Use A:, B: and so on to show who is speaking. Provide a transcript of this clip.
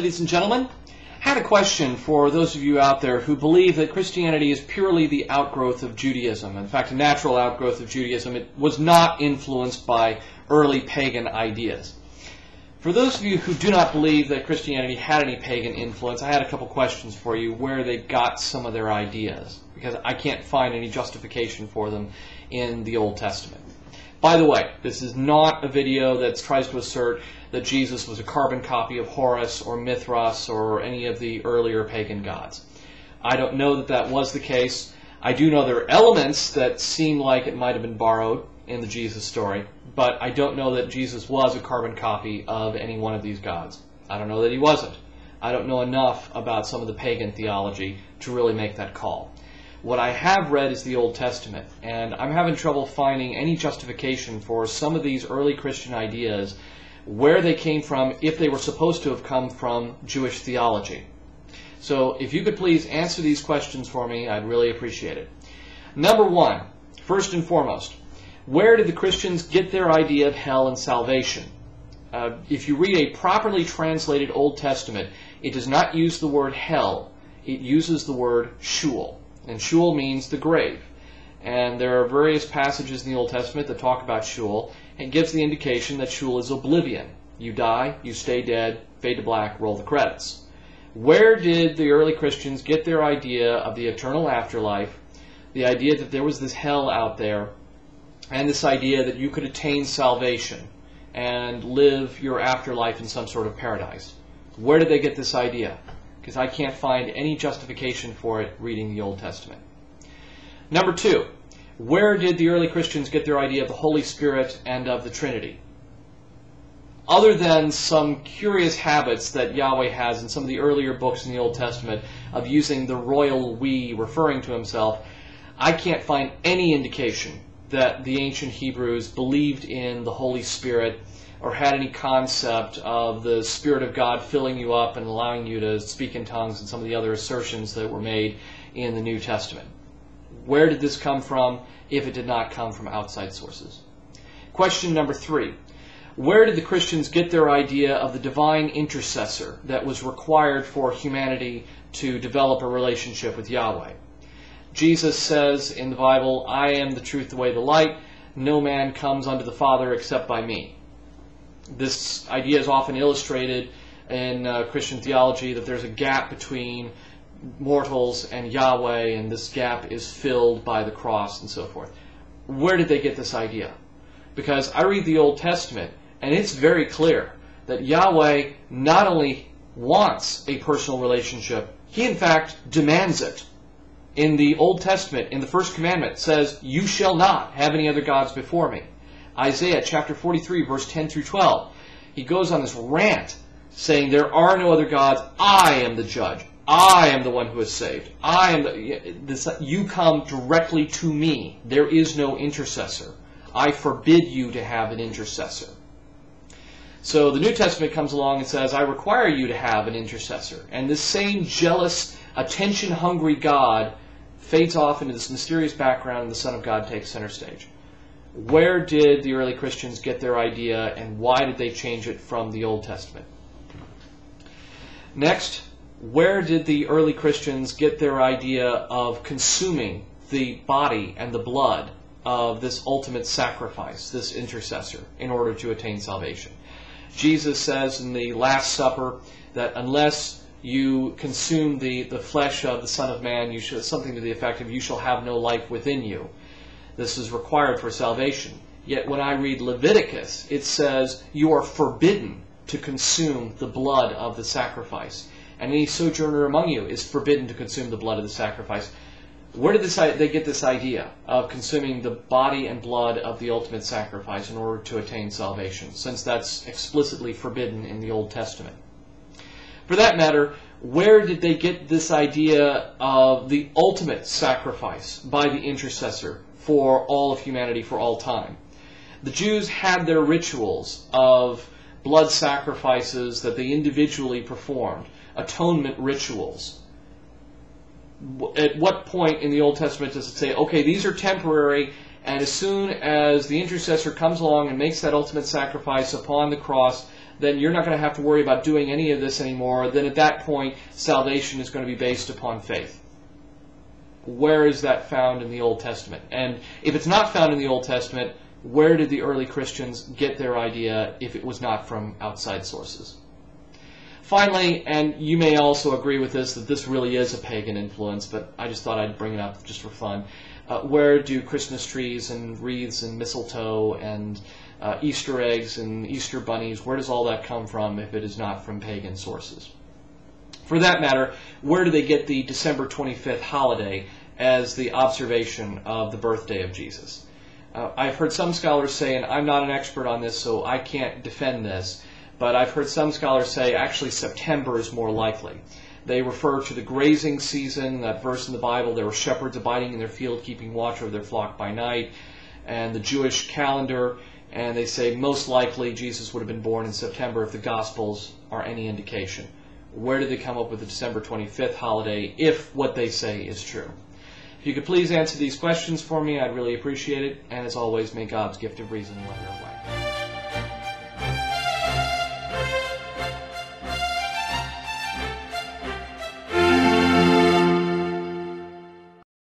A: ladies and gentlemen. I had a question for those of you out there who believe that Christianity is purely the outgrowth of Judaism. In fact, a natural outgrowth of Judaism. It was not influenced by early pagan ideas. For those of you who do not believe that Christianity had any pagan influence, I had a couple questions for you where they got some of their ideas, because I can't find any justification for them in the Old Testament. By the way, this is not a video that tries to assert that Jesus was a carbon copy of Horus or Mithras or any of the earlier pagan gods. I don't know that that was the case. I do know there are elements that seem like it might have been borrowed in the Jesus story, but I don't know that Jesus was a carbon copy of any one of these gods. I don't know that he wasn't. I don't know enough about some of the pagan theology to really make that call. What I have read is the Old Testament, and I'm having trouble finding any justification for some of these early Christian ideas, where they came from, if they were supposed to have come from Jewish theology. So if you could please answer these questions for me, I'd really appreciate it. Number one, first and foremost, where did the Christians get their idea of hell and salvation? If you read a properly translated Old Testament, it does not use the word hell. It uses the word Sheol. And Sheol means the grave. And there are various passages in the Old Testament that talk about Sheol, and gives the indication that Sheol is oblivion. You die, you stay dead, fade to black, roll the credits. Where did the early Christians get their idea of the eternal afterlife, the idea that there was this hell out there, and this idea that you could attain salvation and live your afterlife in some sort of paradise? Where did they get this idea? Because I can't find any justification for it reading the Old Testament. Number two, where did the early Christians get their idea of the Holy Spirit and of the Trinity? Other than some curious habits that Yahweh has in some of the earlier books in the Old Testament of using the royal we, referring to himself, I can't find any indication that the ancient Hebrews believed in the Holy Spirit or had any concept of the Spirit of God filling you up and allowing you to speak in tongues and some of the other assertions that were made in the New Testament. Where did this come from if it did not come from outside sources? Question number three. Where did the Christians get their idea of the divine intercessor that was required for humanity to develop a relationship with Yahweh? Jesus says in the Bible, "I am the truth, the way, the light. No man comes unto the Father except by me." This idea is often illustrated in Christian theology that there's a gap between mortals and Yahweh, and this gap is filled by the cross and so forth. Where did they get this idea? Because I read the Old Testament, and it's very clear that Yahweh not only wants a personal relationship, he in fact demands it. In the Old Testament, in the first commandment, it says, "You shall not have any other gods before me." Isaiah chapter 43, verse 10 through 12. He goes on this rant saying, "There are no other gods. I am the judge. I am the one who is saved. You come directly to me. There is no intercessor. I forbid you to have an intercessor." So the New Testament comes along and says, "I require you to have an intercessor." And this same jealous, attention-hungry God fades off into this mysterious background, and the Son of God takes center stage. Where did the early Christians get their idea, and why did they change it from the Old Testament? Next, where did the early Christians get their idea of consuming the body and the blood of this ultimate sacrifice, this intercessor, in order to attain salvation? Jesus says in the Last Supper that unless you consume the flesh of the Son of Man, something to the effect of, "You shall have no life within you." This is required for salvation. Yet when I read Leviticus, it says, "You are forbidden to consume the blood of the sacrifice. And any sojourner among you is forbidden to consume the blood of the sacrifice." Where did they get this idea of consuming the body and blood of the ultimate sacrifice in order to attain salvation, since that's explicitly forbidden in the Old Testament? For that matter, where did they get this idea of the ultimate sacrifice by the intercessor for all of humanity for all time? The Jews had their rituals of blood sacrifices that they individually performed, atonement rituals. At what point in the Old Testament does it say, okay, these are temporary, and as soon as the intercessor comes along and makes that ultimate sacrifice upon the cross, then you're not going to have to worry about doing any of this anymore. Then at that point, salvation is going to be based upon faith. Where is that found in the Old Testament? And if it's not found in the Old Testament, where did the early Christians get their idea if it was not from outside sources? Finally, and you may also agree with this, that this really is a pagan influence, but I just thought I'd bring it up just for fun. Where do Christmas trees and wreaths and mistletoe and Easter eggs and Easter bunnies, where does all that come from if it is not from pagan sources? For that matter, where do they get the December 25th holiday as the observation of the birthday of Jesus? I've heard some scholars say, and I'm not an expert on this, so I can't defend this, but I've heard some scholars say actually September is more likely. They refer to the grazing season, that verse in the Bible, there were shepherds abiding in their field, keeping watch over their flock by night, and the Jewish calendar, and they say most likely Jesus would have been born in September if the Gospels are any indication. Where did they come up with the December 25th holiday if what they say is true? If you could please answer these questions for me, I'd really appreciate it. And as always, may God's gift of reason light your way.